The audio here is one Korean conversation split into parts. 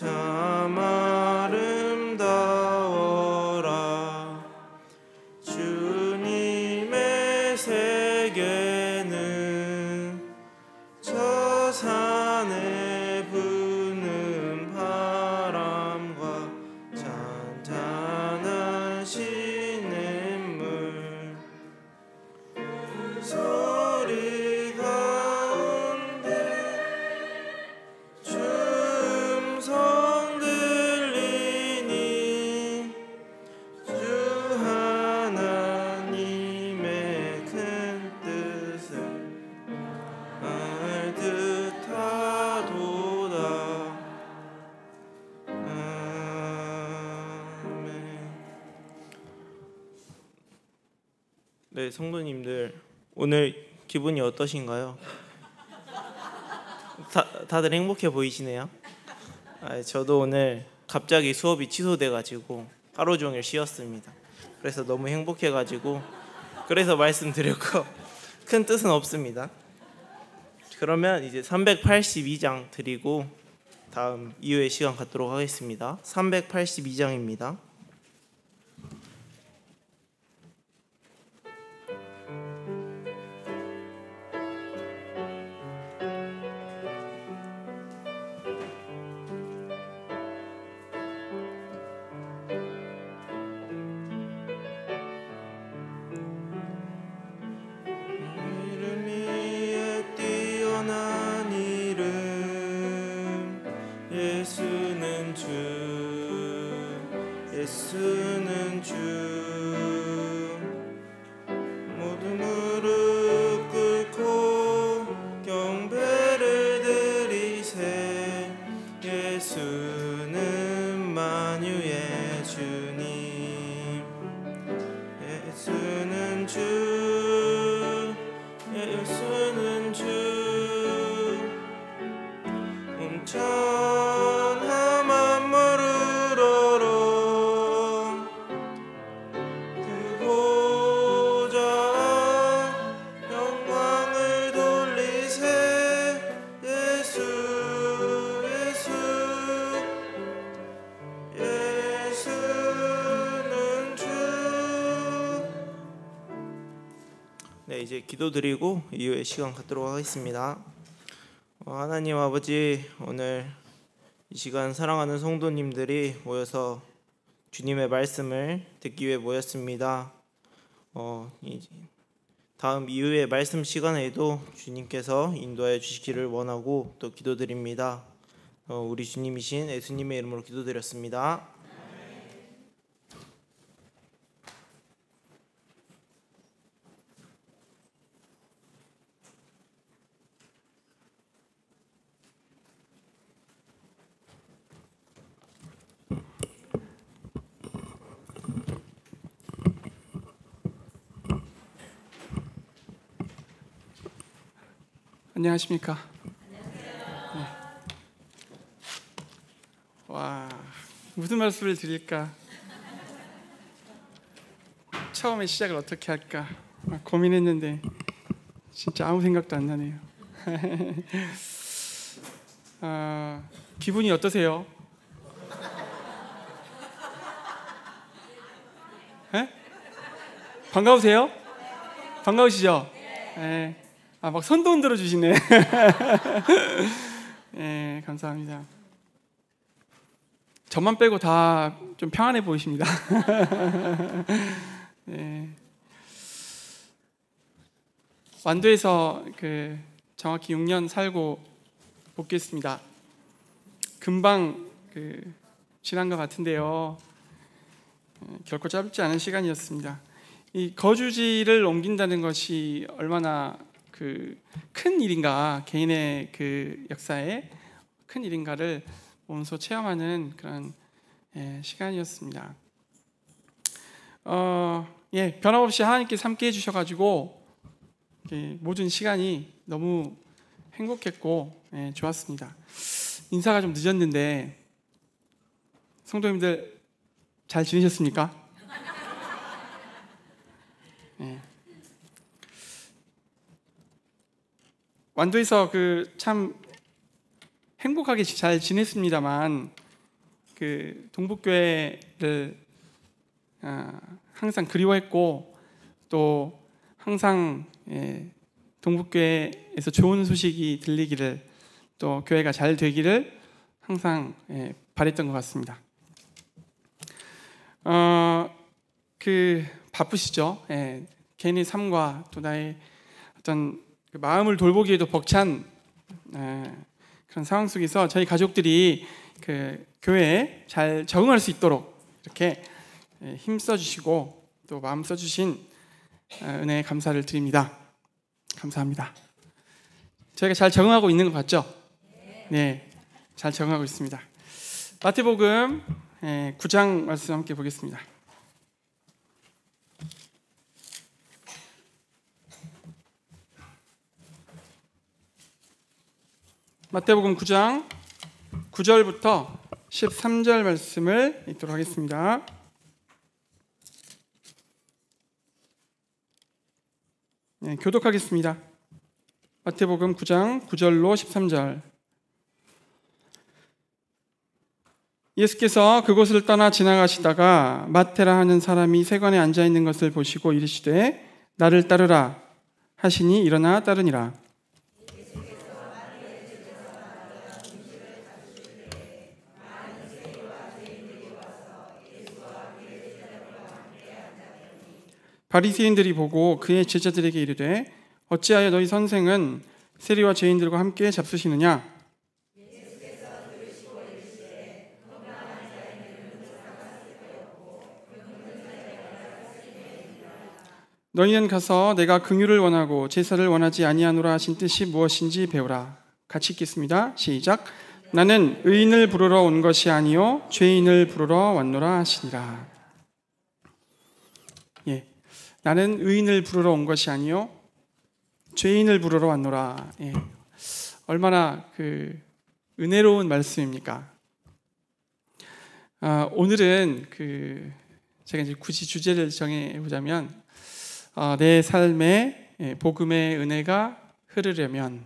참 아름다워라. 주님의 세계는 저 산에 부는 바람과 잔잔한 시냇물 소리 가운데 주 음성 들리니 주 하나님의 큰 뜻을 알 듯하도다. 아멘. 네, 성도님들 오늘 기분이 어떠신가요? 다들 행복해 보이시네요. 저도 오늘 갑자기 수업이 취소돼가지고 하루 종일 쉬었습니다. 그래서 너무 행복해가지고 그래서 말씀드렸고 큰 뜻은 없습니다. 그러면 이제 382장 드리고 다음 이후의 시간 갖도록 하겠습니다. 382장입니다. 예수는 주 모두 무릎 꿇고 경배를 드리세. 예수는 만유의 주님. 예수는 주. 예수는 주. 온천함한 무릎 이제 기도드리고 이후에 시간 갖도록 하겠습니다. 하나님 아버지, 오늘 이 시간 사랑하는 성도님들이 모여서 주님의 말씀을 듣기 위해 모였습니다. 다음 이후의 말씀 시간에도 주님께서 인도하여 주시기를 원하고 또 기도드립니다. 우리 주님이신 예수님의 이름으로 기도드렸습니다. 안녕하십니까? 네. 와, 무슨 말씀을 드릴까? 처음에 시작을 어떻게 할까 고민했는데 진짜 아무 생각도 안 나네요. 기분이 어떠세요? 네? 반가우세요? 반가우시죠? 네. 막 손도 흔들어 주시네. 네, 감사합니다. 저만 빼고 다 좀 평안해 보이십니다. 네. 완도에서 정확히 6년 살고 복귀했습니다. 금방 지난 것 같은데요. 결코 짧지 않은 시간이었습니다. 이 거주지를 옮긴다는 것이 얼마나 큰 일인가, 개인의 역사에 큰 일인가를 몸소 체험하는 그런 시간이었습니다. 변함없이 하나님께서 함께 해주셔가지고 모든 시간이 너무 행복했고 좋았습니다. 인사가 좀 늦었는데 성도님들 잘 지내셨습니까? 완도에서 참 행복하게 잘 지냈습니다만 그 동북교회를 항상 그리워했고 또 항상 동북교회에서 좋은 소식이 들리기를 또 교회가 잘 되기를 항상 바랬던 것 같습니다. 그 바쁘시죠? 개인의 삶과 또 나의 어떤 그 마음을 돌보기에도 벅찬 그런 상황 속에서 저희 가족들이 그 교회에 잘 적응할 수 있도록 이렇게 힘써 주시고 또 마음 써 주신 은혜에 감사를 드립니다. 감사합니다. 저희가 잘 적응하고 있는 것 같죠? 네, 잘 적응하고 있습니다. 마태복음 9장 말씀 함께 보겠습니다. 마태복음 9장 9절부터 13절 말씀을 읽도록 하겠습니다. 네, 교독하겠습니다. 마태복음 9장 9절로 13절. 예수께서 그곳을 떠나 지나가시다가 마태라 하는 사람이 세관에 앉아 있는 것을 보시고 이르시되 나를 따르라 하시니 일어나 따르니라. 바리새인들이 보고 그의 제자들에게 이르되 어찌하여 너희 선생은 세리와 죄인들과 함께 잡수시느냐? 너희는 가서 내가 긍휼을 원하고 제사를 원하지 아니하노라 하신 뜻이 무엇인지 배우라. 같이 읽겠습니다. 시작. 나는 의인을 부르러 온 것이 아니요 죄인을 부르러 왔노라 하시니라. 예, 나는 의인을 부르러 온 것이 아니요 죄인을 부르러 왔노라. 예, 얼마나 그 은혜로운 말씀입니까? 오늘은 제가 이제 굳이 주제를 정해 보자면 내 삶에 복음의 은혜가 흐르려면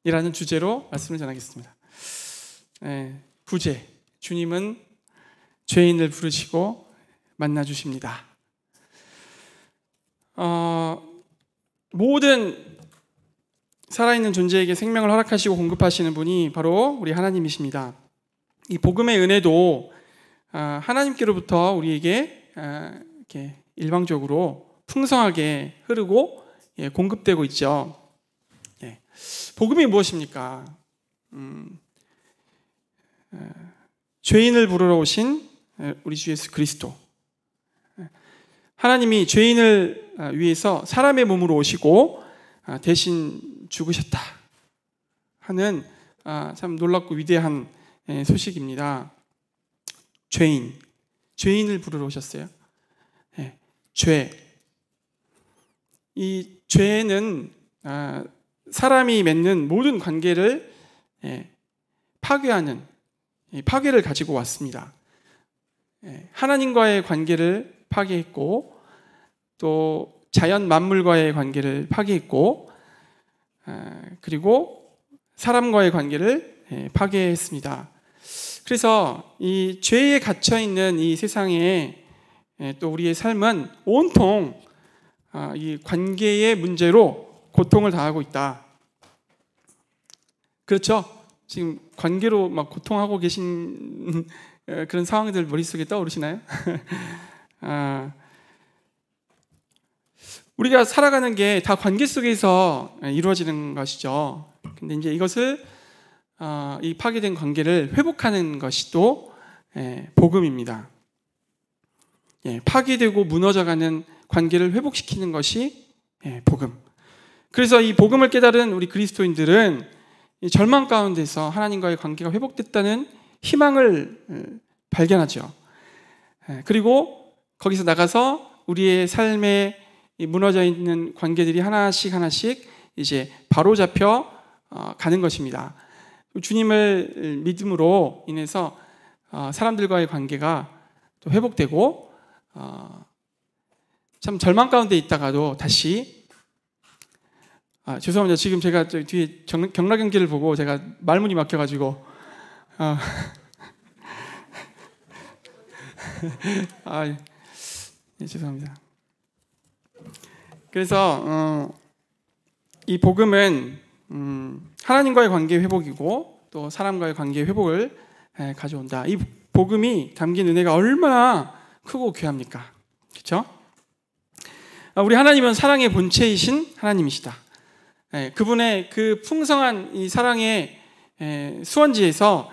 이라는 주제로 말씀을 전하겠습니다. 부제, 주님은 죄인을 부르시고 만나주십니다. 모든 살아있는 존재에게 생명을 허락하시고 공급하시는 분이 바로 우리 하나님이십니다. 이 복음의 은혜도 하나님께로부터 우리에게 이렇게 일방적으로 풍성하게 흐르고 공급되고 있죠. 복음이 무엇입니까? 죄인을 부르러 오신 우리 주 예수 그리스도. 하나님이 죄인을 위해서 사람의 몸으로 오시고 대신 죽으셨다 하는 참 놀랍고 위대한 소식입니다. 죄인을 부르러 오셨어요. 이 죄는 사람이 맺는 모든 관계를 파괴하는 파괴를 가지고 왔습니다. 하나님과의 관계를 파괴했고 또 자연 만물과의 관계를 파괴했고 그리고 사람과의 관계를 파괴했습니다. 그래서 이 죄에 갇혀 있는 이 세상에 또 우리의 삶은 온통 이 관계의 문제로 고통을 당하고 있다. 그렇죠? 지금 관계로 막 고통하고 계신 그런 상황들 머릿속에 떠오르시나요? 우리가 살아가는 게 다 관계 속에서 이루어지는 것이죠. 근데 이제 이것을 이 파괴된 관계를 회복하는 것이 또 복음입니다. 파괴되고 무너져가는 관계를 회복시키는 것이 복음. 그래서 이 복음을 깨달은 우리 그리스도인들은 이 절망 가운데서 하나님과의 관계가 회복됐다는 희망을 발견하죠. 그리고 거기서 나가서 우리의 삶에 무너져 있는 관계들이 하나씩 이제 바로잡혀 가는 것입니다. 주님을 믿음으로 인해서 사람들과의 관계가 또 회복되고 참 절망 가운데 있다가도 다시 죄송합니다. 지금 제가 저 뒤에 경락 경기를 보고 제가 말문이 막혀가지고 죄송합니다. 그래서 이 복음은 하나님과의 관계 회복이고 또 사람과의 관계 회복을 가져온다. 이 복음이 담긴 은혜가 얼마나 크고 귀합니까? 그렇죠? 우리 하나님은 사랑의 본체이신 하나님이시다. 그분의 그 풍성한 이 사랑의 수원지에서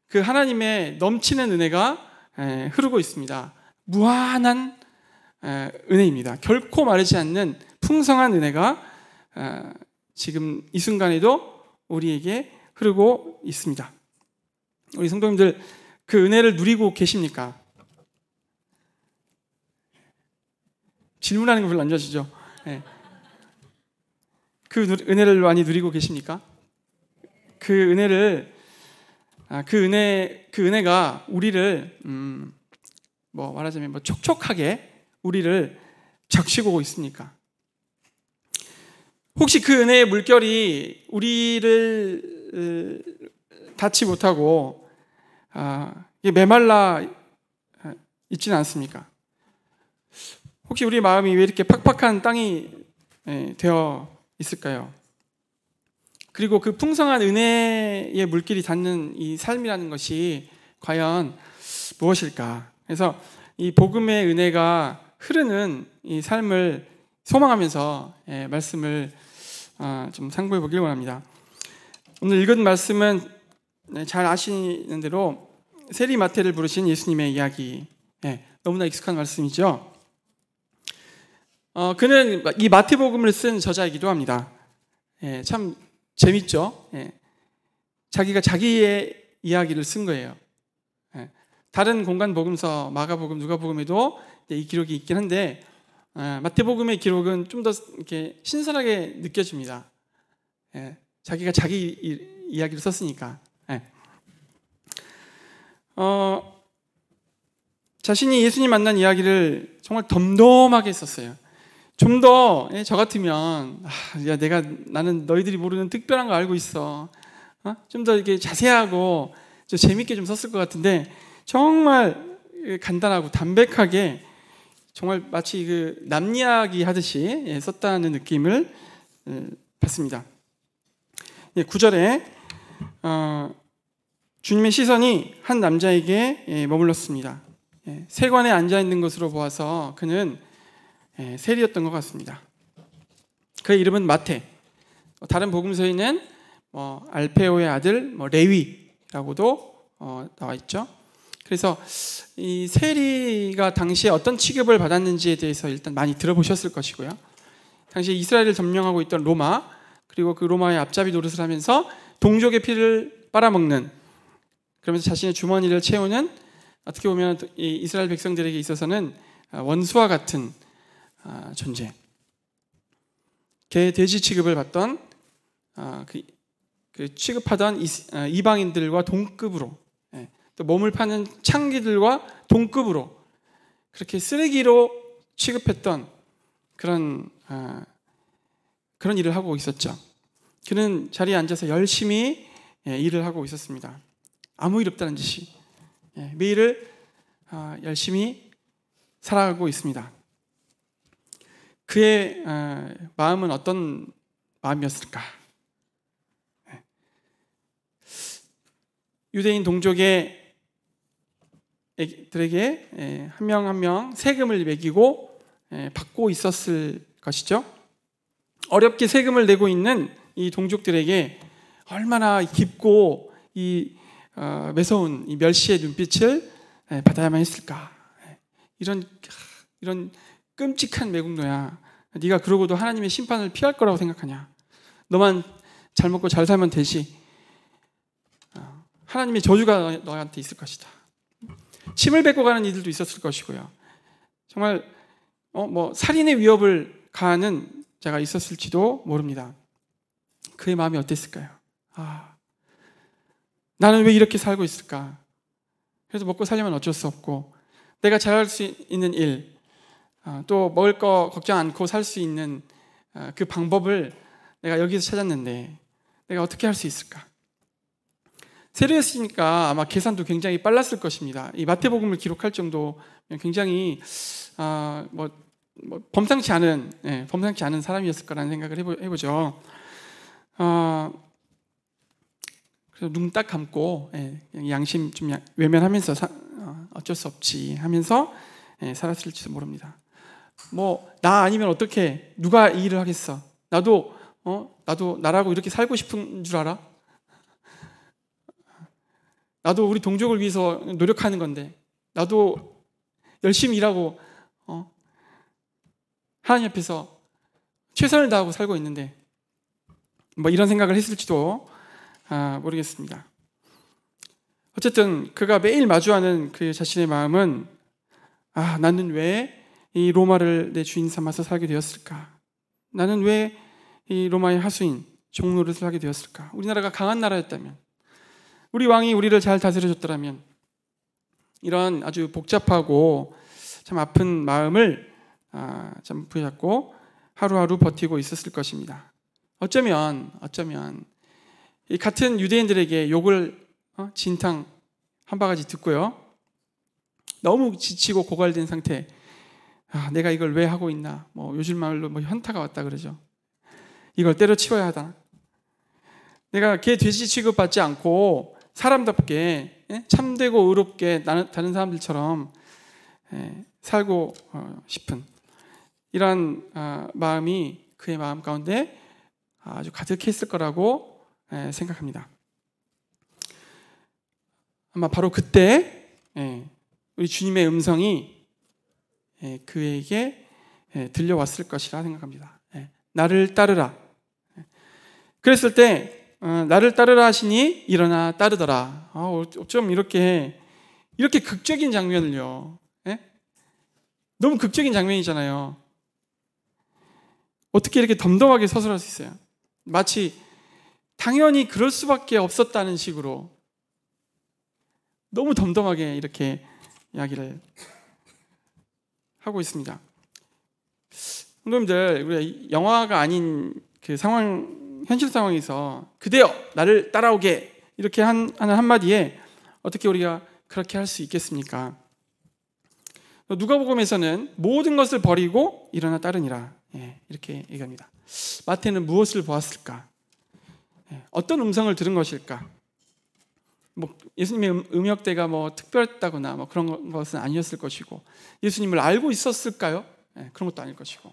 그 하나님의 넘치는 은혜가 흐르고 있습니다. 무한한 은혜입니다. 결코 마르지 않는 풍성한 은혜가 지금 이 순간에도 우리에게 흐르고 있습니다. 우리 성도님들 그 은혜를 누리고 계십니까? 질문하는 거 별로 안 좋아하시죠? 그 은혜를 많이 누리고 계십니까? 그 은혜가 우리를 말하자면 촉촉하게 우리를 적시고 있습니까? 혹시 그 은혜의 물결이 우리를 닿지 못하고 메말라 있지는 않습니까? 혹시 우리 마음이 왜 이렇게 팍팍한 땅이 되어 있을까요? 그리고 그 풍성한 은혜의 물길이 닿는 이 삶이라는 것이 과연 무엇일까? 그래서 이 복음의 은혜가 흐르는 이 삶을 소망하면서 말씀을 좀 상고해 보길 원합니다. 오늘 읽은 말씀은 잘 아시는 대로 세리 마태를 부르신 예수님의 이야기, 너무나 익숙한 말씀이죠. 그는 이 마태복음을 쓴 저자이기도 합니다. 참 재밌죠. 자기가 자기의 이야기를 쓴 거예요. 다른 공간 복음서, 마가복음, 누가복음에도 이 기록이 있긴 한데 마태복음의 기록은 좀 더 이렇게 신선하게 느껴집니다. 자기가 자기 이야기를 썼으니까. 자신이 예수님 만난 이야기를 정말 덤덤하게 썼어요. 좀 더 저 같으면 나는 너희들이 모르는 특별한 거 알고 있어. 좀 더 이렇게 자세하고 좀 재밌게 좀 썼을 것 같은데 정말 간단하고 담백하게 정말 마치 그 남 이야기 하듯이 썼다는 느낌을 받습니다. 9절에 주님의 시선이 한 남자에게 머물렀습니다. 세관에 앉아 있는 것으로 보아서 그는 세리였던 것 같습니다. 그의 이름은 마태. 다른 복음서에는 알페오의 아들 레위라고도 나와 있죠. 그래서 이 세리가 당시에 어떤 취급을 받았는지에 대해서 일단 많이 들어보셨을 것이고요. 당시 이스라엘을 점령하고 있던 로마, 그리고 그 로마의 앞잡이 노릇을 하면서 동족의 피를 빨아먹는, 그러면서 자신의 주머니를 채우는, 어떻게 보면 이 이스라엘 백성들에게 있어서는 원수와 같은 존재, 개 돼지 취급을 받던 그 취급하던 이방인들과 동급으로, 또 몸을 파는 창기들과 동급으로 그렇게 쓰레기로 취급했던 그런 일을 하고 있었죠. 그는 자리에 앉아서 열심히 일을 하고 있었습니다. 아무 일 없다는 듯이 매일을 열심히 살아가고 있습니다. 그의 마음은 어떤 마음이었을까? 유대인 동족들에게 한 명 한 명 세금을 매기고 받고 있었을 것이죠. 어렵게 세금을 내고 있는 이 동족들에게 얼마나 깊고 이 매서운 이 멸시의 눈빛을 받아야만 했을까? 이런 끔찍한 매국노야. 네가 그러고도 하나님의 심판을 피할 거라고 생각하냐? 너만 잘 먹고 잘 살면 되지. 하나님의 저주가 너한테 있을 것이다. 침을 뱉고 가는 이들도 있었을 것이고요. 정말 살인의 위협을 가하는 자가 있었을지도 모릅니다. 그의 마음이 어땠을까요? 나는 왜 이렇게 살고 있을까? 그래서 먹고 살려면 어쩔 수 없고, 내가 잘할 수 있는 일, 또 먹을 거 걱정 않고 살 수 있는 그 방법을 내가 여기서 찾았는데 내가 어떻게 할 수 있을까? 세례였으니까 아마 계산도 굉장히 빨랐을 것입니다. 이 마태복음을 기록할 정도 굉장히 범상치 않은 사람이었을 거라는 생각을 해보죠. 그래서 눈 딱 감고 양심 좀 외면하면서 어쩔 수 없지 하면서 살았을지도 모릅니다. 나 아니면 어떻게 누가 이 일을 하겠어? 나도 나라고 이렇게 살고 싶은 줄 알아? 나도 우리 동족을 위해서 노력하는 건데, 나도 열심히 일하고 하나님 앞에서 최선을 다하고 살고 있는데, 이런 생각을 했을지도 모르겠습니다. 어쨌든 그가 매일 마주하는 그 자신의 마음은 나는 왜 이 로마를 내 주인 삼아서 살게 되었을까? 나는 왜 이 로마의 하수인 종노릇을 하게 되었을까? 우리나라가 강한 나라였다면, 우리 왕이 우리를 잘 다스려줬더라면, 이런 아주 복잡하고 참 아픈 마음을 참 부여잡고 하루하루 버티고 있었을 것입니다. 어쩌면 이 같은 유대인들에게 욕을 진탕 한 바가지 듣고요, 너무 지치고 고갈된 상태, 내가 이걸 왜 하고 있나, 요즘 말로 현타가 왔다 그러죠. 이걸 때려치워야 하다. 내가 개 돼지 취급받지 않고 사람답게 참되고 의롭게 다른 사람들처럼 살고 싶은 이런 마음이 그의 마음 가운데 아주 가득했을 거라고 생각합니다. 아마 바로 그때 우리 주님의 음성이 그에게 들려왔을 것이라 생각합니다. 나를 따르라. 그랬을 때 나를 따르라 하시니 일어나 따르더라. 어쩜 이렇게 극적인 장면을요. 너무 극적인 장면이잖아요. 어떻게 이렇게 덤덤하게 서술할 수 있어요? 마치 당연히 그럴 수밖에 없었다는 식으로 너무 덤덤하게 이렇게 이야기를 하고 있습니다. 성도님들, 우리가 영화가 아닌 그 상황, 현실 상황에서 그대여 나를 따라오게 이렇게 하는 한마디에 어떻게 우리가 그렇게 할 수 있겠습니까? 누가복음에서는 모든 것을 버리고 일어나 따르니라 이렇게 얘기합니다. 마태는 무엇을 보았을까? 어떤 음성을 들은 것일까? 예수님의 음역대가 특별했다거나 그런 것은 아니었을 것이고, 예수님을 알고 있었을까요? 그런 것도 아닐 것이고,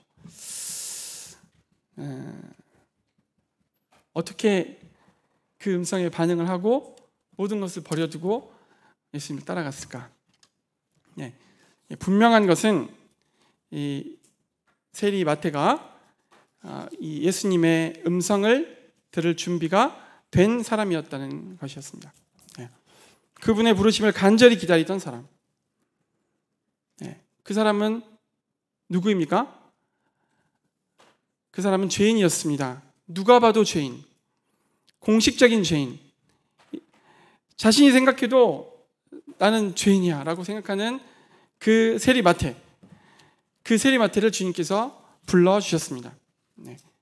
어떻게 그 음성에 반응을 하고 모든 것을 버려두고 예수님을 따라갔을까? 분명한 것은 이 세리 마태가 이 예수님의 음성을 들을 준비가 된 사람이었다는 것이었습니다. 그분의 부르심을 간절히 기다리던 사람. 그 사람은 누구입니까? 그 사람은 죄인이었습니다. 누가 봐도 죄인, 공식적인 죄인. 자신이 생각해도 나는 죄인이야 라고 생각하는 그 세리마태, 그 세리마태를 주님께서 불러주셨습니다.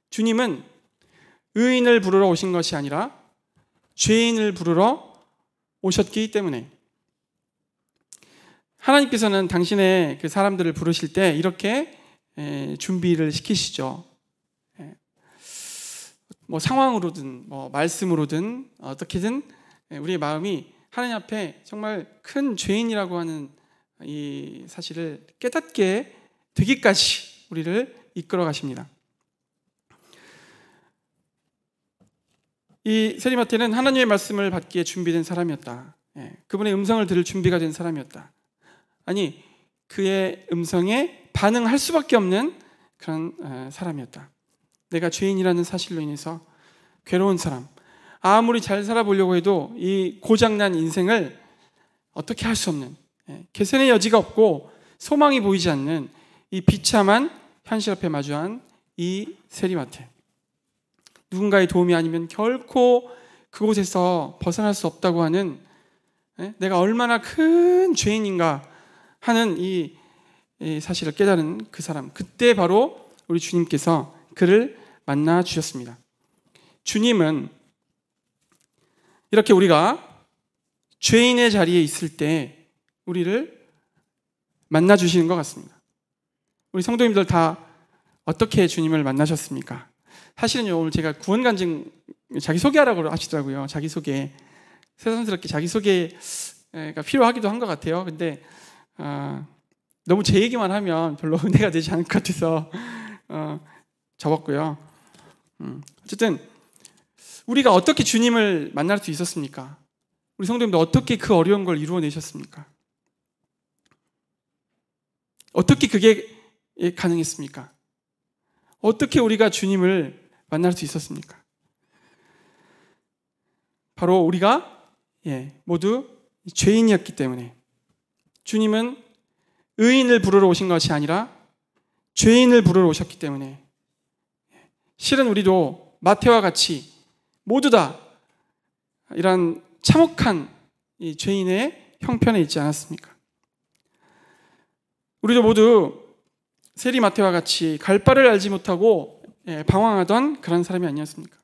주님은 의인을 부르러 오신 것이 아니라 죄인을 부르러 오셨기 때문에, 하나님께서는 당신의 그 사람들을 부르실 때 이렇게 준비를 시키시죠. 상황으로든 말씀으로든 어떻게든 우리의 마음이 하나님 앞에 정말 큰 죄인이라고 하는 이 사실을 깨닫게 되기까지 우리를 이끌어 가십니다. 이 세리마태는 하나님의 말씀을 받기에 준비된 사람이었다. 그분의 음성을 들을 준비가 된 사람이었다. 아니, 그의 음성에 반응할 수밖에 없는 그런 사람이었다. 내가 죄인이라는 사실로 인해서 괴로운 사람, 아무리 잘 살아보려고 해도 이 고장난 인생을 어떻게 할 수 없는, 개선의 여지가 없고 소망이 보이지 않는 이 비참한 현실 앞에 마주한 이 세리마태, 누군가의 도움이 아니면 결코 그곳에서 벗어날 수 없다고 하는, 내가 얼마나 큰 죄인인가 하는 이 사실을 깨달은 그 사람, 그때 바로 우리 주님께서 그를 만나 주셨습니다. 주님은 이렇게 우리가 죄인의 자리에 있을 때 우리를 만나 주시는 것 같습니다. 우리 성도님들 다 어떻게 주님을 만나셨습니까? 사실은요, 오늘 제가 구원간증 자기소개하라고 하시더라고요. 자기소개. 새삼스럽게 자기소개가 필요하기도 한 것 같아요. 근데 너무 제 얘기만 하면 별로 은혜가 되지 않을 것 같아서 접었고요. 어쨌든 우리가 어떻게 주님을 만날 수 있었습니까? 우리 성도님들 어떻게 그 어려운 걸 이루어내셨습니까? 어떻게 그게 가능했습니까? 어떻게 우리가 주님을 만날 수 있었습니까? 바로 우리가 모두 죄인이었기 때문에. 주님은 의인을 부르러 오신 것이 아니라 죄인을 부르러 오셨기 때문에. 실은 우리도 마태와 같이 모두 다 이런 참혹한 이 죄인의 형편에 있지 않았습니까? 우리도 모두 세리 마태와 같이 갈 바를 알지 못하고 방황하던 그런 사람이 아니었습니까?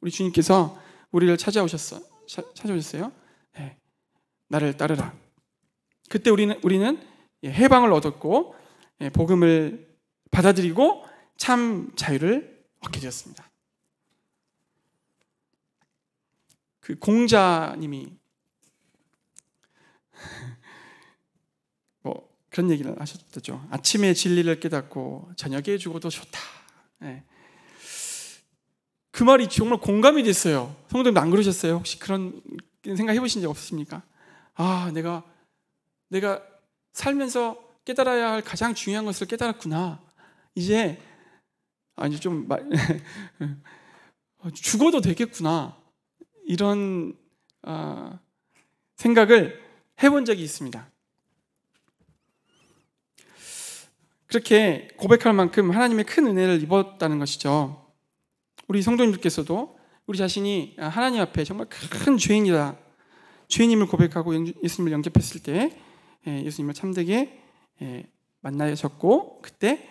우리 주님께서 우리를 찾아오셨어요. 나를 따르라. 그때 우리는 해방을 얻었고 복음을 받아들이고 참 자유를 얻게 되었습니다. 그 공자님이 뭐 그런 얘기를 하셨죠. 아침에 진리를 깨닫고 저녁에 죽어도 좋다. 그 말이 정말 공감이 됐어요. 성도님도 안 그러셨어요? 혹시 그런 생각 해보신 적 없으십니까? 내가 살면서 깨달아야 할 가장 중요한 것을 깨달았구나. 이제 좀 죽어도 되겠구나. 이런 생각을 해본 적이 있습니다. 그렇게 고백할 만큼 하나님의 큰 은혜를 입었다는 것이죠. 우리 성도님들께서도 우리 자신이 하나님 앞에 정말 큰 죄인이다, 죄인임을 고백하고 예수님을 영접했을 때 예수님을 참되게 만나셨고 그때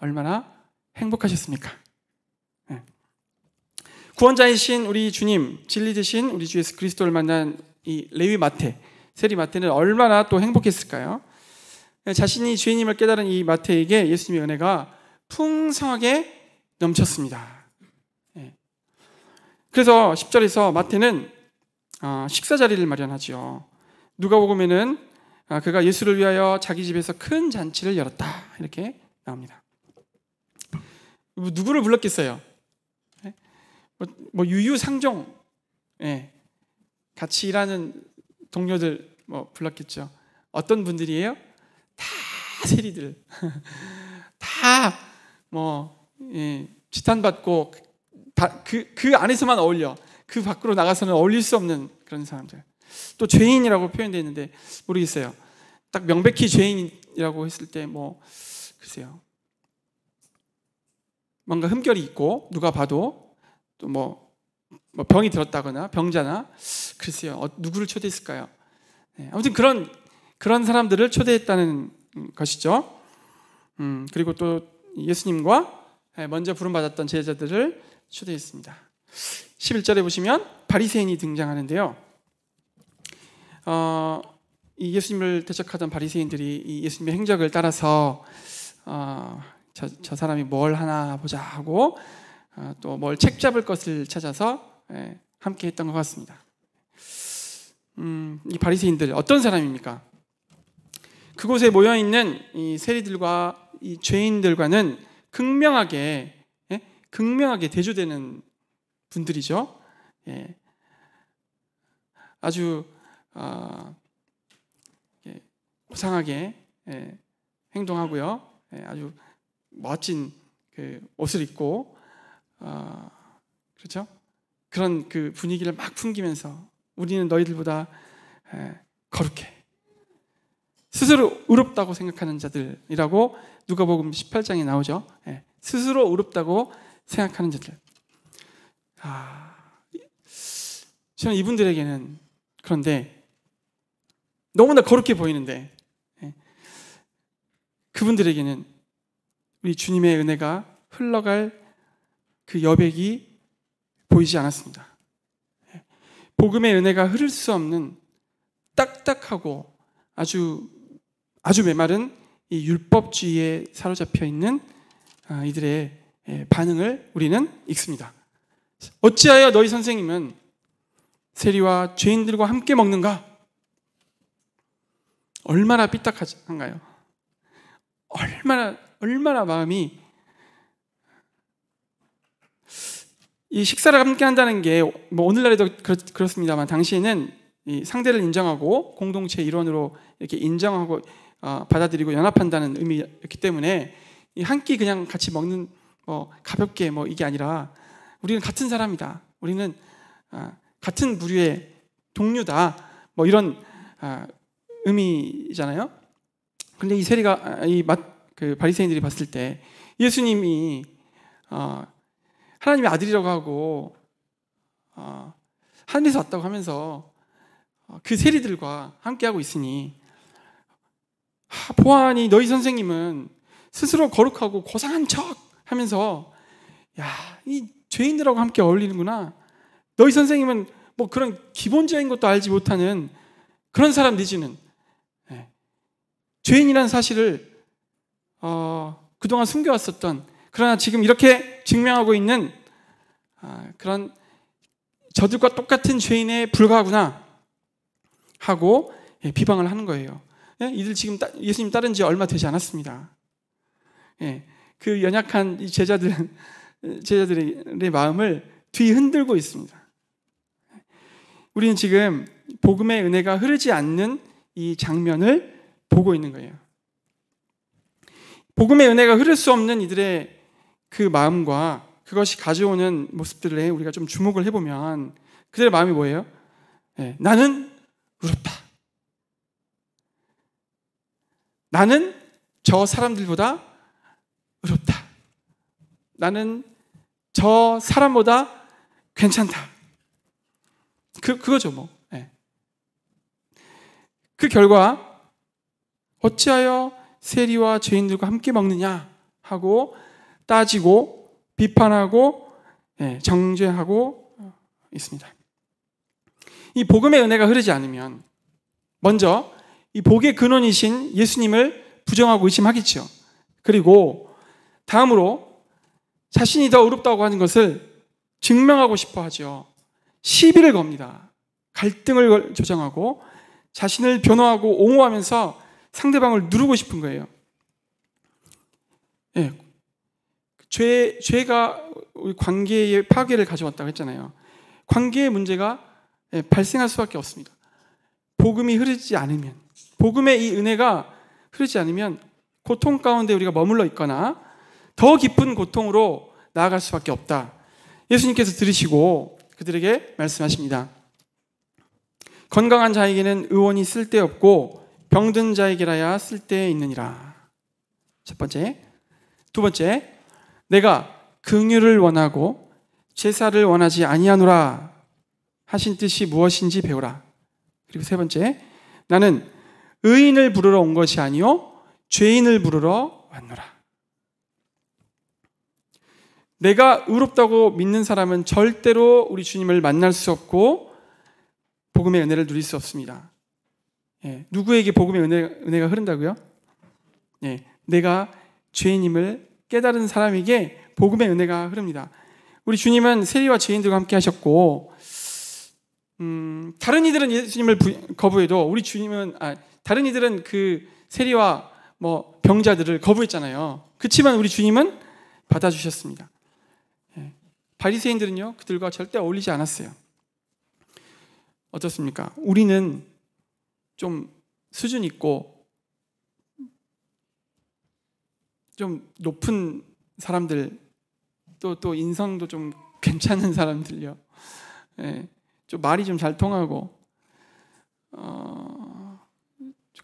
얼마나 행복하셨습니까? 구원자이신 우리 주님, 진리 되신 우리 주 예수 그리스도를 만난 이 레위 마태, 세리 마태는 얼마나 또 행복했을까요? 자신이 죄인임을 깨달은 이 마태에게 예수님의 은혜가 풍성하게 넘쳤습니다. 그래서 10절에서 마태는 식사 자리를 마련하죠. 누가복음에는 그가 예수를 위하여 자기 집에서 큰 잔치를 열었다 이렇게 나옵니다. 누구를 불렀겠어요? 뭐 유유상종, 같이 일하는 동료들 불렀겠죠. 어떤 분들이에요? 다 세리들, 다 지탄받고 다 그 안에서만 어울려. 그 밖으로 나가서는 어울릴 수 없는 그런 사람들. 또 죄인이라고 표현되어 있는데 모르겠어요. 딱 명백히 죄인이라고 했을 때 글쎄요. 뭔가 흠결이 있고 누가 봐도 또 뭐 병이 들었다거나 병자나 글쎄요. 누구를 초대했을까요? 아무튼 그런 사람들을 초대했다는 것이죠. 그리고 또 예수님과 먼저 부름받았던 제자들을 초대했습니다. 11절에 보시면 바리새인이 등장하는데요. 이 예수님을 대적하던 바리새인들이 이 예수님의 행적을 따라서 저 사람이 뭘 하나 보자 하고 또 뭘 책 잡을 것을 찾아서 함께 했던 것 같습니다. 이 바리새인들 어떤 사람입니까? 그곳에 모여 있는 이 세리들과 이 죄인들과는 극명하게 대조되는 분들이죠. 아주 고상하게 행동하고요. 아주 멋진 그 옷을 입고 그렇죠? 그런 그 분위기를 막 풍기면서 우리는 너희들보다 거룩해. 스스로 의롭다고 생각하는 자들이라고 누가복음 18장에 나오죠. 스스로 의롭다고 생각하는 자들. 저는 이분들에게는 그런데 너무나 거룩해 보이는데 그분들에게는 우리 주님의 은혜가 흘러갈 그 여백이 보이지 않았습니다. 복음의 은혜가 흐를 수 없는 딱딱하고 아주 메마른 이 율법주의에 사로잡혀 있는 이들의 반응을 우리는 읽습니다. 어찌하여 너희 선생님은 세리와 죄인들과 함께 먹는가? 얼마나 삐딱한가요? 얼마나 마음이, 이 식사를 함께 한다는 게 뭐 오늘날에도 그렇습니다만 당시에는 이 상대를 인정하고 공동체 일원으로 이렇게 인정하고 받아들이고 연합한다는 의미였기 때문에 이 한 끼 그냥 같이 먹는 가볍게 이게 아니라 우리는 같은 사람이다. 우리는 같은 부류의 동료다. 이런 의미잖아요. 그런데 이 세리가 그 바리새인들이 봤을 때 예수님이 하나님의 아들이라고 하고 하늘에서 왔다고 하면서 그 세리들과 함께하고 있으니 보아하니 너희 선생님은 스스로 거룩하고 고상한 척 하면서 이 죄인들하고 함께 어울리는구나. 너희 선생님은 그런 기본적인 것도 알지 못하는 그런 사람 내지는 죄인이라는 사실을 그동안 숨겨왔었던, 그러나 지금 이렇게 증명하고 있는 그런 저들과 똑같은 죄인에 불과하구나 하고 비방을 하는 거예요. 이들 지금 예수님 따른 지 얼마 되지 않았습니다. 그 연약한 이 제자들의 마음을 뒤흔들고 있습니다. 우리는 지금 복음의 은혜가 흐르지 않는 이 장면을 보고 있는 거예요. 복음의 은혜가 흐를 수 없는 이들의 그 마음과 그것이 가져오는 모습들에 우리가 좀 주목을 해보면 그들의 마음이 뭐예요? 나는 의롭다. 나는 저 사람들보다 의롭다. 나는 저 사람보다 괜찮다. 그거죠 그 결과 어찌하여 세리와 죄인들과 함께 먹느냐 하고 따지고 비판하고 정죄하고 있습니다. 이 복음의 은혜가 흐르지 않으면 먼저 이 복의 근원이신 예수님을 부정하고 의심하겠죠. 그리고 다음으로 자신이 더 의롭다고 하는 것을 증명하고 싶어 하죠. 시비를 겁니다. 갈등을 조장하고 자신을 변호하고 옹호하면서 상대방을 누르고 싶은 거예요. 죄가 우리 관계의 파괴를 가져왔다고 했잖아요. 관계의 문제가 발생할 수밖에 없습니다. 복음이 흐르지 않으면, 복음의 이 은혜가 흐르지 않으면 고통 가운데 우리가 머물러 있거나 더 깊은 고통으로 나아갈 수밖에 없다. 예수님께서 들으시고 그들에게 말씀하십니다. 건강한 자에게는 의원이 쓸데없고 병든 자에게라야 쓸데있느니라. 첫 번째. 두 번째, 내가 긍휼을 원하고 제사를 원하지 아니하노라 하신 뜻이 무엇인지 배우라. 그리고 세 번째, 나는 의인을 부르러 온 것이 아니요 죄인을 부르러 왔노라. 내가 의롭다고 믿는 사람은 절대로 우리 주님을 만날 수 없고 복음의 은혜를 누릴 수 없습니다. 누구에게 복음의 은혜가 흐른다고요? 내가 죄인임을 깨달은 사람에게 복음의 은혜가 흐릅니다. 우리 주님은 세리와 죄인들과 함께 하셨고 다른 이들은 예수님을 거부해도 우리 주님은 다른 이들은 그 세리와 병자들을 거부했잖아요. 그렇지만 우리 주님은 받아주셨습니다. 바리새인들은요 그들과 절대 어울리지 않았어요. 어떻습니까? 우리는 좀 수준 있고 좀 높은 사람들, 또 인성도 좀 괜찮은 사람들요. 좀 말이 좀 잘 통하고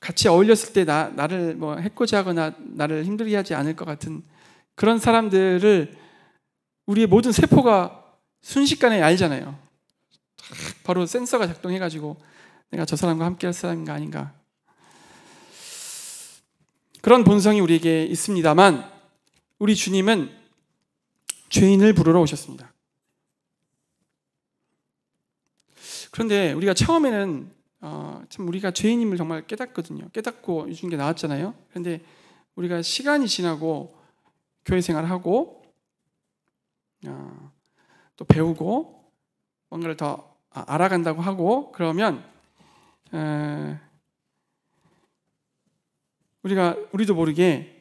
같이 어울렸을 때 나를 해코지 하거나 나를 힘들게 하지 않을 것 같은 그런 사람들을 우리의 모든 세포가 순식간에 알잖아요. 바로 센서가 작동해가지고 내가 저 사람과 함께 할 사람인가 아닌가. 그런 본성이 우리에게 있습니다만 우리 주님은 죄인을 부르러 오셨습니다. 그런데 우리가 처음에는 참 우리가 죄인임을 정말 깨닫거든요. 깨닫고 요즘 게 나왔잖아요. 그런데 우리가 시간이 지나고 교회 생활을 하고 또 배우고 뭔가를 더 알아간다고 하고 그러면 우리도 모르게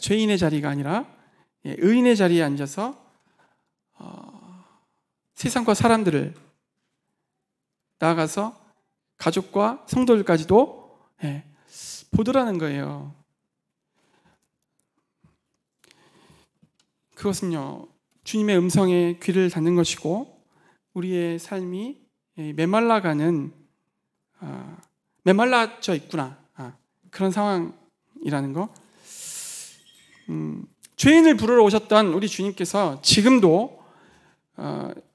죄인의 자리가 아니라 의인의 자리에 앉아서 세상과 사람들을 나아가서 가족과 성도들까지도 보더라는 거예요. 그것은요, 주님의 음성에 귀를 닫는 것이고 우리의 삶이 메말라져 있구나, 그런 상황이라는 거. 죄인을 부르러 오셨던 우리 주님께서 지금도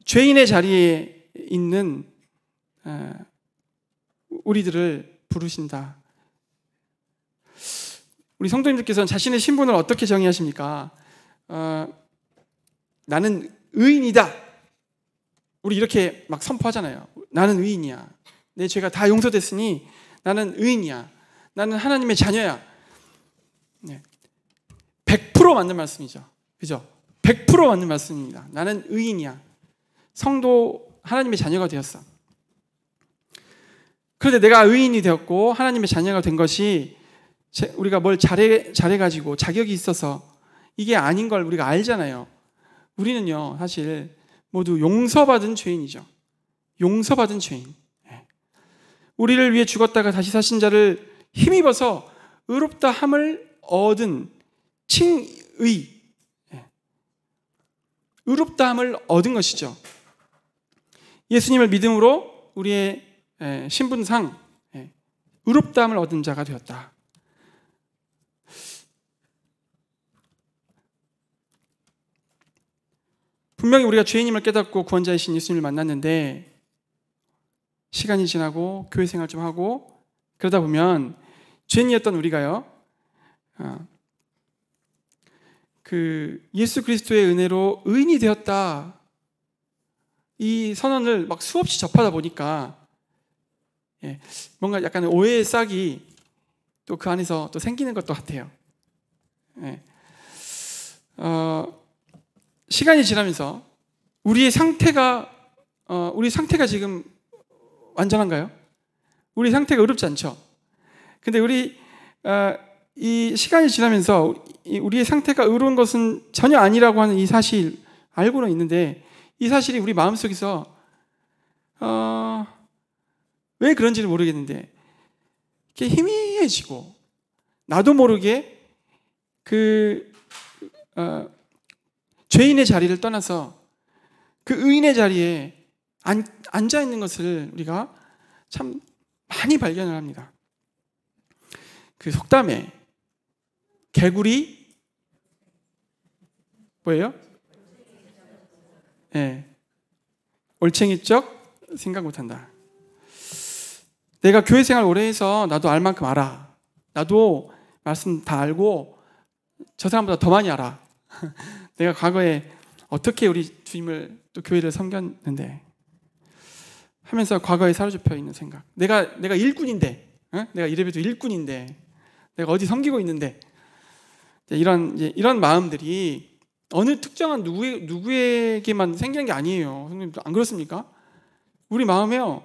죄인의 자리에 있는 우리들을 부르신다. 우리 성도님들께서는 자신의 신분을 어떻게 정의하십니까? 나는 의인이다. 우리 이렇게 막 선포하잖아요. 나는 의인이야. 내 죄가 다 용서됐으니 나는 의인이야. 나는 하나님의 자녀야. 100% 맞는 말씀이죠. 그죠? 100% 맞는 말씀입니다. 나는 의인이야. 성도 하나님의 자녀가 되었어. 그런데 내가 의인이 되었고 하나님의 자녀가 된 것이 우리가 뭘 잘해가지고 자격이 있어서 이게 아닌 걸 우리가 알잖아요. 우리는요, 사실 모두 용서받은 죄인이죠. 용서받은 죄인. 우리를 위해 죽었다가 다시 사신 자를 힘입어서 의롭다 함을 얻은 칭의, 의롭다 함을 얻은 것이죠. 예수님을 믿음으로 우리의 신분상 의롭다 함을 얻은 자가 되었다. 분명히 우리가 죄인임을 깨닫고 구원자이신 예수님을 만났는데 시간이 지나고 교회 생활 좀 하고 그러다 보면 죄인이었던 우리가요, 그 예수 그리스도의 은혜로 의인이 되었다, 이 선언을 막 수없이 접하다 보니까 뭔가 약간 오해의 싹이 또 그 안에서 또 생기는 것도 같아요. 시간이 지나면서 우리 상태가 지금 완전한가요? 우리 상태가 의롭지 않죠. 근데 이 시간이 지나면서 우리의 상태가 의로운 것은 전혀 아니라고 하는 이 사실 알고는 있는데, 이 사실이 우리 마음속에서 왜 그런지는 모르겠는데 이렇게 희미해지고 나도 모르게 죄인의 자리를 떠나서 그 의인의 자리에 앉아 있는 것을 우리가 참 많이 발견을 합니다. 그 속담에 개구리 뭐예요? 올챙이적 생각 못한다. 내가 교회 생활 오래 해서 나도 알 만큼 알아. 나도 말씀 다 알고 저 사람보다 더 많이 알아. 내가 과거에 어떻게 우리 주님을 또 교회를 섬겼는데 하면서 과거에 사로잡혀 있는 생각. 내가 일꾼인데, 내가 이래봬도 일꾼인데, 내가 어디 섬기고 있는데, 이런 마음들이 어느 특정한 누구에게만 생기는 게 아니에요. 선생님도 안 그렇습니까? 우리 마음에요,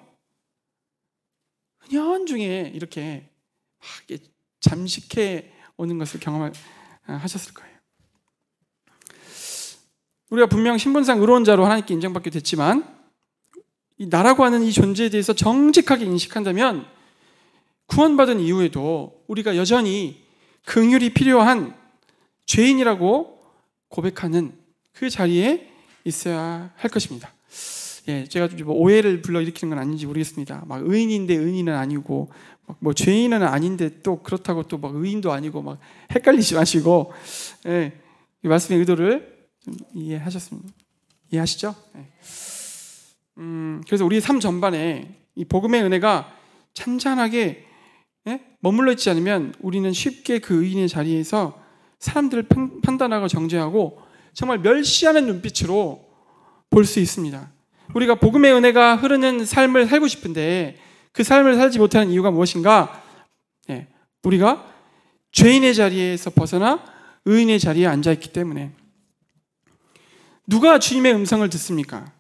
은연중에 이렇게 막 잠식해 오는 것을 경험하셨을 거예요. 우리가 분명 신분상 의로운 자로 하나님께 인정받게 됐지만 이 나라고 하는 이 존재에 대해서 정직하게 인식한다면 구원받은 이후에도 우리가 여전히 긍휼이 필요한 죄인이라고 고백하는 그 자리에 있어야 할 것입니다. 제가 뭐 오해를 불러일으키는 건 아닌지 모르겠습니다. 막 의인인데 의인은 아니고, 뭐 죄인은 아닌데 또 그렇다고 또 막 의인도 아니고 막 헷갈리지 마시고, 이 말씀의 의도를 좀 이해하시죠? 그래서 우리의 삶 전반에 이 복음의 은혜가 찬찬하게 머물러 있지 않으면 우리는 쉽게 그 의인의 자리에서 사람들을 판단하고 정죄하고 정말 멸시하는 눈빛으로 볼 수 있습니다. 우리가 복음의 은혜가 흐르는 삶을 살고 싶은데 그 삶을 살지 못하는 이유가 무엇인가? 우리가 죄인의 자리에서 벗어나 의인의 자리에 앉아있기 때문에. 누가 주님의 음성을 듣습니까?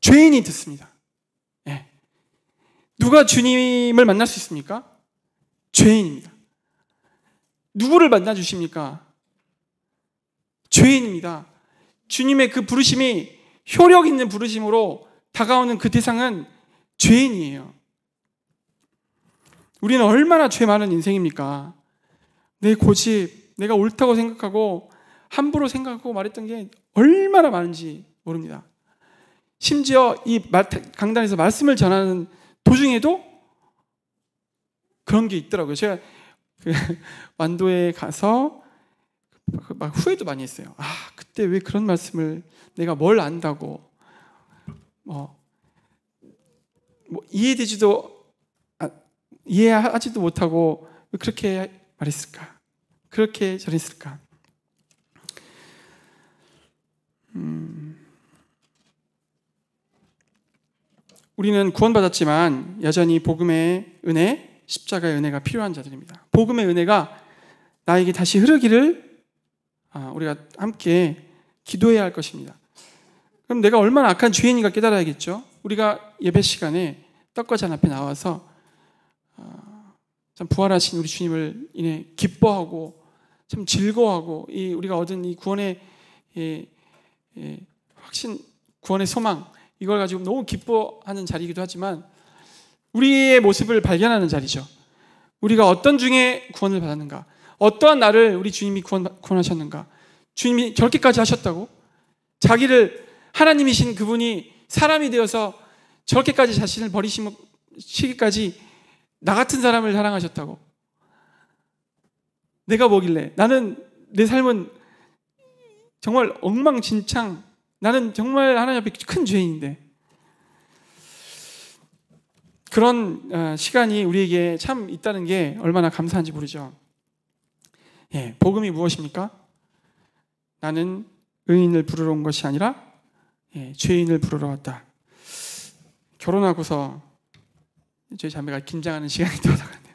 죄인이 듣습니다. 누가 주님을 만날 수 있습니까? 죄인입니다. 누구를 만나주십니까? 죄인입니다. 주님의 그 부르심이 효력 있는 부르심으로 다가오는 그 대상은 죄인이에요. 우리는 얼마나 죄 많은 인생입니까? 내 고집, 내가 옳다고 생각하고 함부로 생각하고 말했던 게 얼마나 많은지 모릅니다. 심지어 이 강단에서 말씀을 전하는 도중에도 그런 게 있더라고요. 제가 완도에 가서 막 후회도 많이 했어요. 그때 왜 그런 말씀을, 내가 뭘 안다고 이해하지도 못하고 왜 그렇게 말했을까? 그렇게 저랬을까? 우리는 구원받았지만 여전히 복음의 은혜, 십자가의 은혜가 필요한 자들입니다. 복음의 은혜가 나에게 다시 흐르기를 우리가 함께 기도해야 할 것입니다. 그럼 내가 얼마나 악한 죄인인가 깨달아야겠죠. 우리가 예배 시간에 떡과 잔 앞에 나와서 참 부활하신 우리 주님을 인해 기뻐하고 참 즐거워하고 우리가 얻은 이 구원의 확신, 구원의 소망, 이걸 가지고 너무 기뻐하는 자리이기도 하지만 우리의 모습을 발견하는 자리죠. 우리가 어떤 중에 구원을 받았는가, 어떠한 나를 우리 주님이 구원하셨는가, 주님이 저렇게까지 하셨다고, 자기를 하나님이신 그분이 사람이 되어서 저렇게까지 자신을 버리시기까지 나 같은 사람을 사랑하셨다고. 내가 뭐길래, 나는 내 삶은 정말 엉망진창, 나는 정말 하나님 앞에 큰 죄인인데. 그런 시간이 우리에게 참 있다는 게 얼마나 감사한지 모르죠. 복음이 무엇입니까? 나는 의인을 부르러 온 것이 아니라 죄인을 부르러 왔다. 결혼하고서 저희 자매가 긴장하는 시간이 되어서가네요.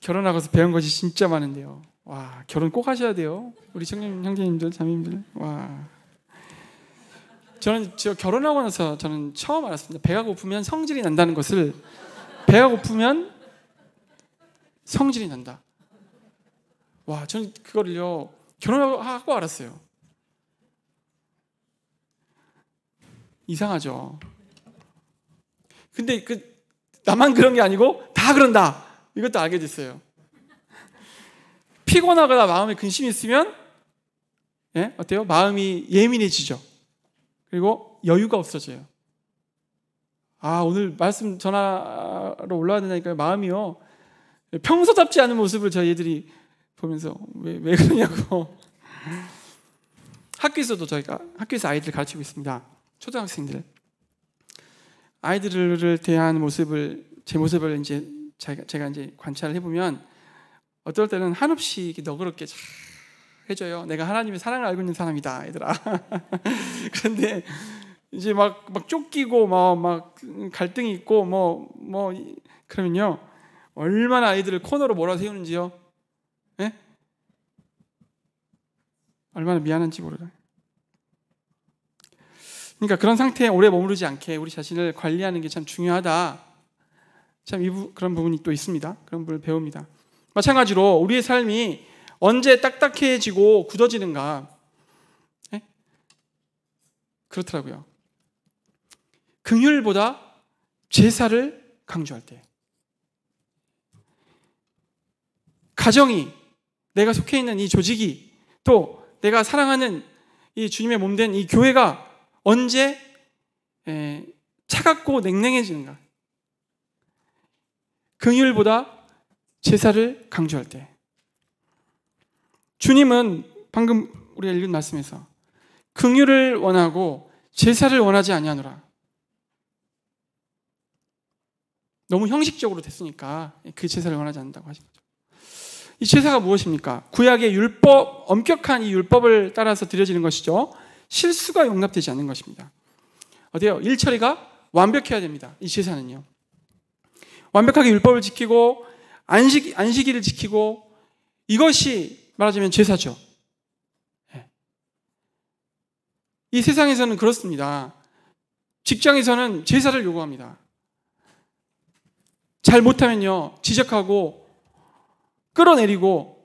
결혼하고서 배운 것이 진짜 많은데요. 와, 결혼 꼭 하셔야 돼요. 우리 청년 형제님들, 자매님들. 와. 저는 결혼하고 나서 저는 처음 알았습니다. 배가 고프면 성질이 난다는 것을. 배가 고프면 성질이 난다. 와, 저는 그거를요 결혼하고 알았어요. 이상하죠. 근데 나만 그런 게 아니고 다 그런다. 이것도 알게 됐어요. 피곤하거나 마음에 근심이 있으면 어때요? 마음이 예민해지죠. 그리고 여유가 없어져요. 오늘 말씀 전하러 올라와야 되니까 마음이요 평소답지 않은 모습을 저희 애들이 보면서 왜 그러냐고. 학교에서도 저희가 학교에서 아이들 가르치고 있습니다. 초등학생들 아이들을 대한 모습을, 제 모습을 이제 제가 이제 관찰을 해보면 어떨 때는 한없이 이렇게 너그럽게 잘 해줘요. 내가 하나님의 사랑을 알고 있는 사람이다, 얘들아. 그런데 이제 막 쫓기고 막 갈등이 있고 그러면요 얼마나 아이들을 코너로 몰아세우는지요. 얼마나 미안한지 모르다. 그러니까 그런 상태에 오래 머무르지 않게 우리 자신을 관리하는 게 참 중요하다. 참 그런 부분이 또 있습니다. 그런 부분을 배웁니다. 마찬가지로 우리의 삶이 언제 딱딱해지고 굳어지는가? 그렇더라고요. 긍휼보다 제사를 강조할 때, 가정이, 내가 속해 있는 이 조직이, 또 내가 사랑하는 이 주님의 몸된 이 교회가 언제 차갑고 냉랭해지는가? 긍휼보다 제사를 강조할 때. 주님은 방금 우리가 읽은 말씀에서 긍휼을 원하고 제사를 원하지 아니하노라. 너무 형식적으로 됐으니까 그 제사를 원하지 않는다고 하신 거죠. 이 제사가 무엇입니까? 구약의 율법, 엄격한 이 율법을 따라서 드려지는 것이죠. 실수가 용납되지 않는 것입니다. 어때요? 일 처리가 완벽해야 됩니다. 이 제사는요. 완벽하게 율법을 지키고 안식일을 지키고 이것이 말하자면 제사죠. 이 세상에서는 그렇습니다. 직장에서는 제사를 요구합니다. 잘 못하면요, 지적하고 끌어내리고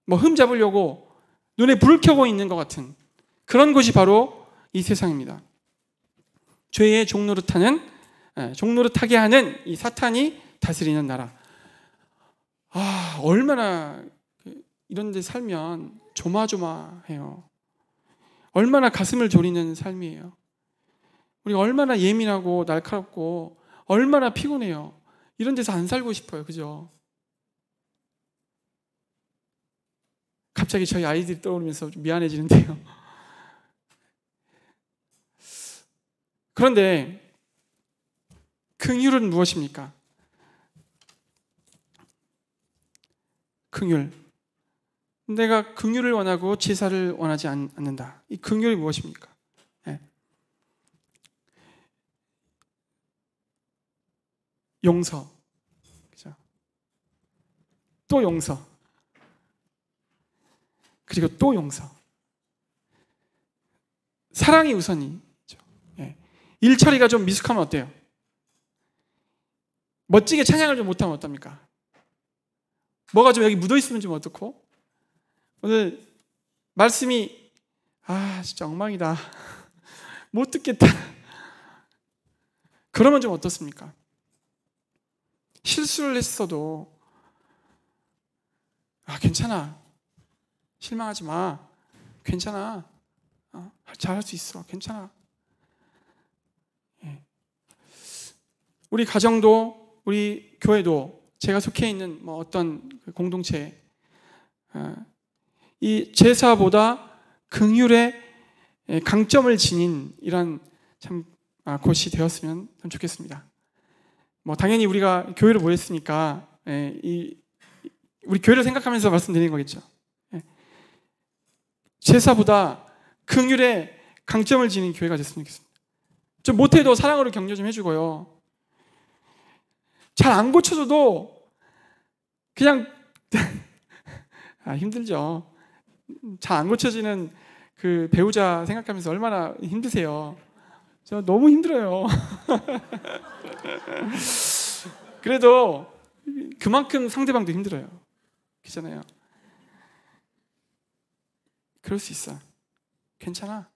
흠 잡으려고 눈에 불을 켜고 있는 것 같은 그런 곳이 바로 이 세상입니다. 죄의 종노릇하게 하는 이 사탄이 다스리는 나라. 얼마나 이런 데 살면 조마조마해요. 얼마나 가슴을 졸이는 삶이에요. 우리가 얼마나 예민하고 날카롭고 얼마나 피곤해요. 이런 데서 안 살고 싶어요. 그죠? 갑자기 저희 아이들이 떠오르면서 좀 미안해지는데요. 그런데 긍휼은 무엇입니까? 긍휼. 내가 긍휼을 원하고 제사를 원하지 않는다. 이 긍휼이 무엇입니까? 용서. 그죠? 또 용서. 그리고 또 용서. 사랑이 우선이죠. 일 처리가 좀 미숙하면 어때요? 멋지게 찬양을 좀 못하면 어떡합니까? 뭐가 좀 여기 묻어있으면 좀 어떡고? 오늘 말씀이 진짜 엉망이다. 못 듣겠다. 그러면 좀 어떻습니까? 실수를 했어도 괜찮아. 실망하지 마. 괜찮아. 잘할 수 있어. 괜찮아. 우리 가정도 우리 교회도 제가 속해 있는 어떤 공동체 이 제사보다 긍휼의 강점을 지닌 이런 참 곳이 되었으면 참 좋겠습니다. 당연히 우리가 교회로 모였으니까 우리 교회를 생각하면서 말씀드리는 거겠죠. 제사보다 긍휼의 강점을 지닌 교회가 됐으면 좋겠습니다. 좀 못해도 사랑으로 격려 좀 해주고요. 잘 안 고쳐줘도 그냥 힘들죠. 잘 안 고쳐지는 그 배우자 생각하면서 얼마나 힘드세요. 저 너무 힘들어요. 그래도 그만큼 상대방도 힘들어요. 그렇잖아요. 그럴 수 있어. 괜찮아.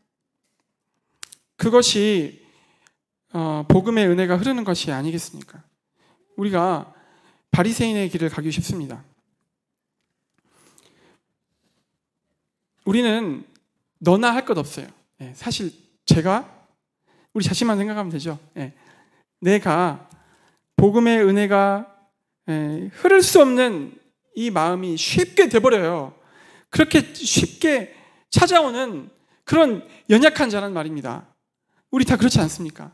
그것이 복음의 은혜가 흐르는 것이 아니겠습니까? 우리가 바리새인의 길을 가기 쉽습니다. 우리는 너나 할 것 없어요. 사실 우리 자신만 생각하면 되죠. 내가 복음의 은혜가 흐를 수 없는 이 마음이 쉽게 돼버려요. 그렇게 쉽게 찾아오는 그런 연약한 자란 말입니다. 우리 다 그렇지 않습니까?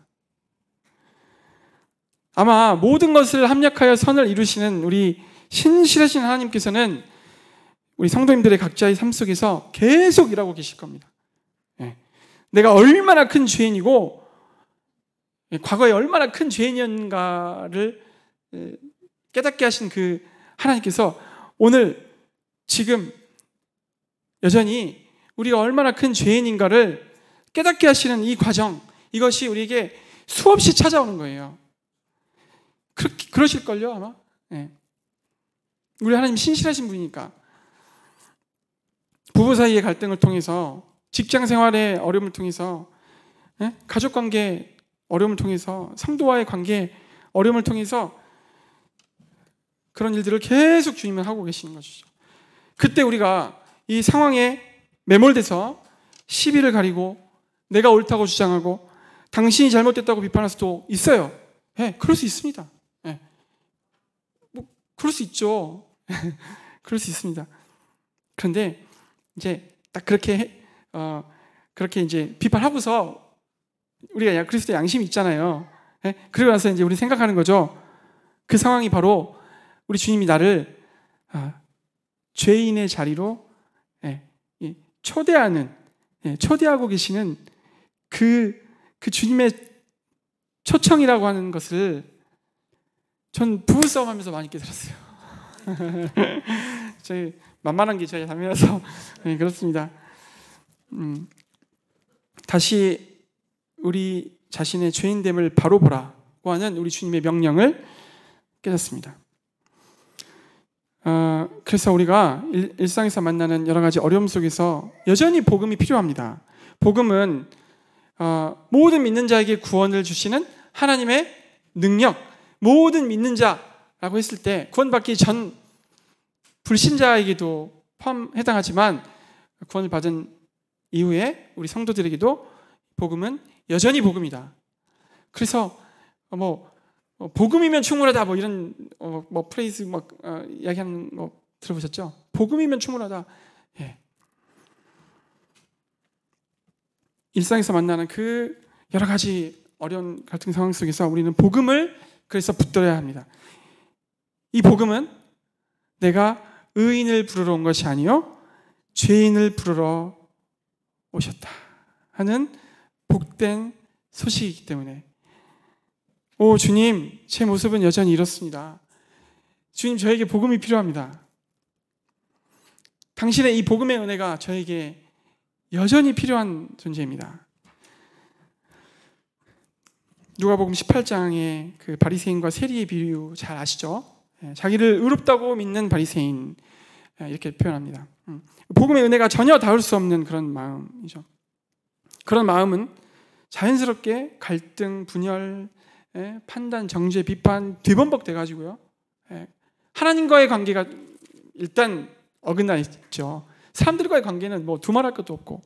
아마 모든 것을 합력하여 선을 이루시는 우리 신실하신 하나님께서는 우리 성도님들의 각자의 삶 속에서 계속 일하고 계실 겁니다. 내가 얼마나 큰 죄인이고 과거에 얼마나 큰 죄인이었는가를 깨닫게 하신 그 하나님께서 오늘 지금 여전히 우리가 얼마나 큰 죄인인가를 깨닫게 하시는 이 과정, 이것이 우리에게 수없이 찾아오는 거예요. 그러실걸요 아마. 우리 하나님 신실하신 분이니까. 부부 사이의 갈등을 통해서, 직장 생활의 어려움을 통해서, 가족관계 어려움을 통해서, 성도와의 관계 어려움을 통해서 그런 일들을 계속 주님은 하고 계시는 것이죠. 그때 우리가 이 상황에 매몰돼서 시비를 가리고 내가 옳다고 주장하고 당신이 잘못됐다고 비판할 수도 있어요. 그럴 수 있습니다. 그럴 수 있죠. 그럴 수 있습니다. 그런데 이제 딱 그렇게 이제 비판하고서 우리가 그리스도의 양심이 있잖아요. 그러고 나서 이제 우리 생각하는 거죠. 그 상황이 바로 우리 주님이 나를 죄인의 자리로 초대하고 계시는 그 주님의 초청이라고 하는 것을 전 부부싸움하면서 많이 깨달았어요. 저희 만만한 게 저희 자매라서 네, 그렇습니다. 다시 우리 자신의 죄인됨을 바로 보라고 하는 우리 주님의 명령을 깨닫습니다. 그래서 우리가 일상에서 만나는 여러 가지 어려움 속에서 여전히 복음이 필요합니다. 복음은 모든 믿는 자에게 구원을 주시는 하나님의 능력, 모든 믿는 자라고 했을 때 구원받기 전 불신자에게도 해당하지만 구원을 받은 이후에 우리 성도들에게도 복음은 여전히 복음이다. 그래서 복음이면 충분하다 이런 프레이즈 이야기하는 거 들어보셨죠? 복음이면 충분하다. 예. 일상에서 만나는 그 여러 가지 어려운 갈등 상황 속에서 우리는 복음을 그래서 붙들어야 합니다. 이 복음은 내가 의인을 부르러 온 것이 아니요 죄인을 부르러 오셨다 하는 복된 소식이기 때문에 오 주님, 제 모습은 여전히 이렇습니다. 주님, 저에게 복음이 필요합니다. 당신의 이 복음의 은혜가 저에게 여전히 필요한 존재입니다. 누가복음 18장의 그 바리새인과 세리의 비유 잘 아시죠? 자기를 의롭다고 믿는 바리새인 이렇게 표현합니다. 복음의 은혜가 전혀 닿을 수 없는 그런 마음이죠. 그런 마음은 자연스럽게 갈등, 분열, 판단, 정죄, 비판 뒤범벅돼 가지고요. 하나님과의 관계가 일단 어긋나 있죠. 사람들과의 관계는 두말할 것도 없고.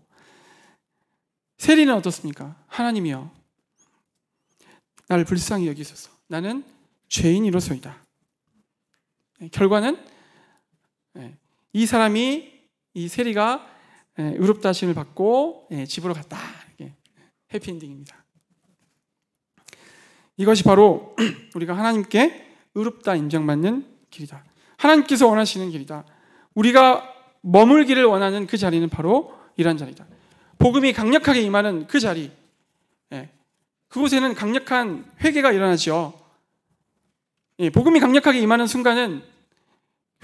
세리는 어떻습니까? 하나님이여 나를 불쌍히 여기소서. 나는 죄인이로소이다. 결과는 이 사람이 이 세리가 의롭다 하심을 받고 집으로 갔다. 해피엔딩입니다. 이것이 바로 우리가 하나님께 의롭다 인정받는 길이다. 하나님께서 원하시는 길이다. 우리가 머물기를 원하는 그 자리는 바로 이런 자리다. 복음이 강력하게 임하는 그 자리, 그곳에는 강력한 회개가 일어나죠. 복음이 강력하게 임하는 순간은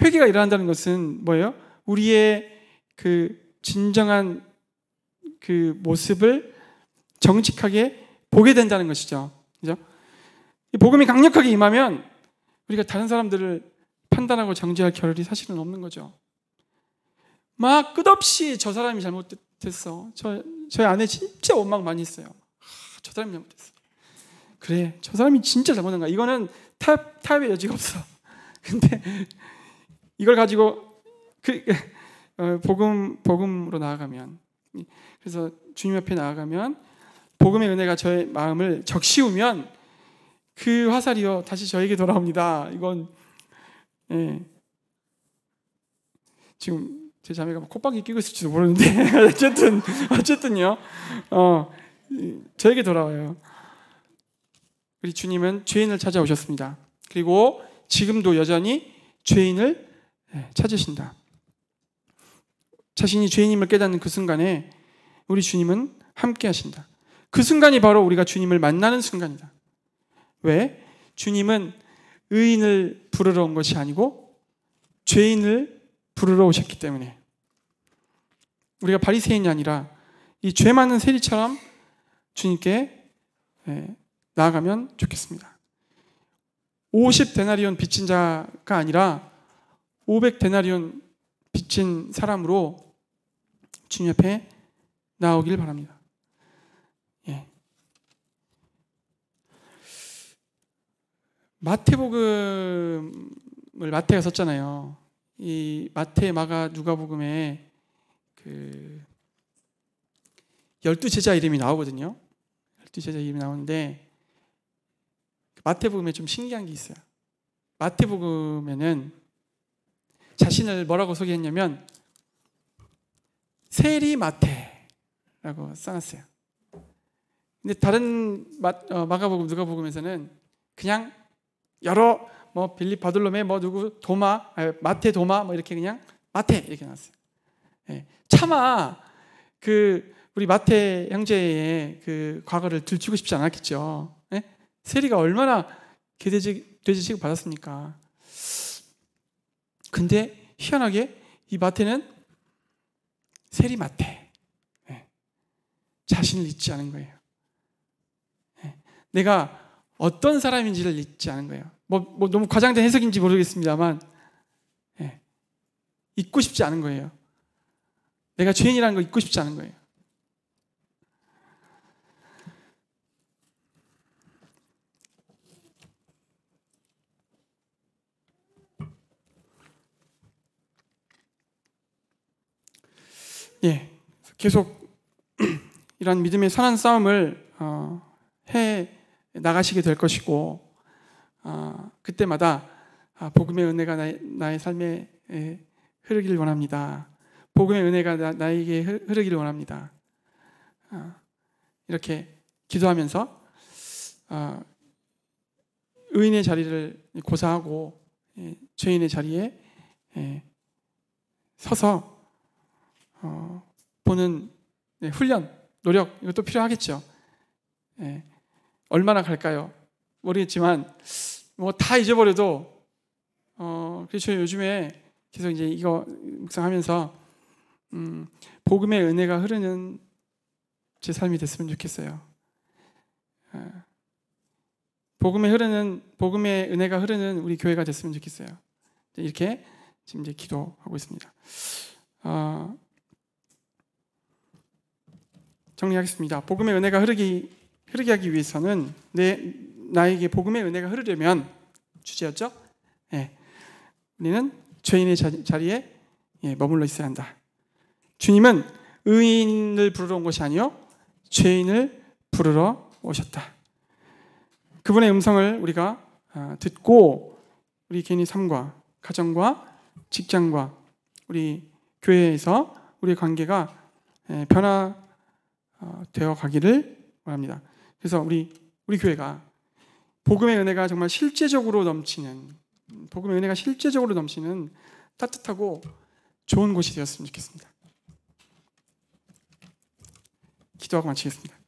회개가 일어난다는 것은 뭐예요? 우리의 그 진정한 그 모습을 정직하게 보게 된다는 것이죠. 그죠? 복음이 강력하게 임하면 우리가 다른 사람들을 판단하고 정죄할 겨를이 사실은 없는 거죠. 막 끝없이 저 사람이 잘못됐어. 저희 아내 진짜 원망 많이 했어요. 저 사람이 잘못했어. 그래, 저 사람이 진짜 잘못한 거야. 이거는 타협의 여지가 없어. 근데 이걸 가지고 복음으로 나아가면, 그래서 주님 앞에 나아가면 복음의 은혜가 저의 마음을 적시우면 그 화살이요 다시 저에게 돌아옵니다. 이건 지금 제 자매가 콧방귀 끼고 있을지도 모르는데 어쨌든요 저에게 돌아와요. 우리 주님은 죄인을 찾아오셨습니다. 그리고 지금도 여전히 죄인을 찾으신다. 자신이 죄인임을 깨닫는 그 순간에 우리 주님은 함께 하신다. 그 순간이 바로 우리가 주님을 만나는 순간이다. 왜? 주님은 의인을 부르러 온 것이 아니고 죄인을 부르러 오셨기 때문에 우리가 바리새인이 아니라 이 죄 많은 세리처럼 주님께 나아가면 좋겠습니다. 50데나리온 빚진 자가 아니라 500데나리온 빚진 사람으로 주님 앞에 나오길 바랍니다. 마태복음을 마태가 썼잖아요. 이 마태, 마가, 누가복음에 그 12제자 이름이 나오거든요. 12제자 이름이 나오는데 마태복음에 좀 신기한 게 있어요. 마태복음에는 자신을 뭐라고 소개했냐면 세리 마태라고 써놨어요. 근데 다른 마가복음, 누가복음에서는 그냥 여러 빌립, 바돌로메, 누구 도마, 마태 도마 이렇게 그냥 마태 이렇게 나왔어요. 차마 그 우리 마태 형제의 그 과거를 들추고 싶지 않았겠죠. 예? 세리가 얼마나 돼지 취급 받았습니까? 근데 희한하게 이 마태는 세리 마태, 자신을 잊지 않은 거예요. 내가 어떤 사람인지를 잊지 않은 거예요. 뭐 너무 과장된 해석인지 모르겠습니다만 잊고 싶지 않은 거예요. 내가 죄인이라는 걸 잊고 싶지 않은 거예요. 계속 이런 믿음의 선한 싸움을 해 나가시게 될 것이고, 그때마다 복음의 은혜가 나의 삶에 흐르기를 원합니다. 복음의 은혜가 나에게 흐르기를 원합니다. 이렇게 기도하면서 의인의 자리를 고사하고 죄인의 자리에 서서 보는 훈련, 노력, 이것도 필요하겠죠. 얼마나 갈까요? 모르겠지만 뭐 다 잊어버려도 그래서 요즘에 계속 이제 이거 묵상하면서 복음의 은혜가 흐르는 제 삶이 됐으면 좋겠어요. 복음의 은혜가 흐르는 우리 교회가 됐으면 좋겠어요. 이렇게 지금 이제 기도하고 있습니다. 정리하겠습니다. 복음의 은혜가 흐르게 하기 위해서는 나에게 복음의 은혜가 흐르려면 주제였죠? 우리는 죄인의 자리에 머물러 있어야 한다. 주님은 의인을 부르러 온 것이 아니요 죄인을 부르러 오셨다. 그분의 음성을 우리가 듣고 우리 개인의 삶과 가정과 직장과 우리 교회에서 우리의 관계가 변화되어 가기를 원합니다. 그래서 우리 교회가 복음의 은혜가 정말 실제적으로 넘치는 따뜻하고 좋은 곳이 되었으면 좋겠습니다. 기도하고 마치겠습니다.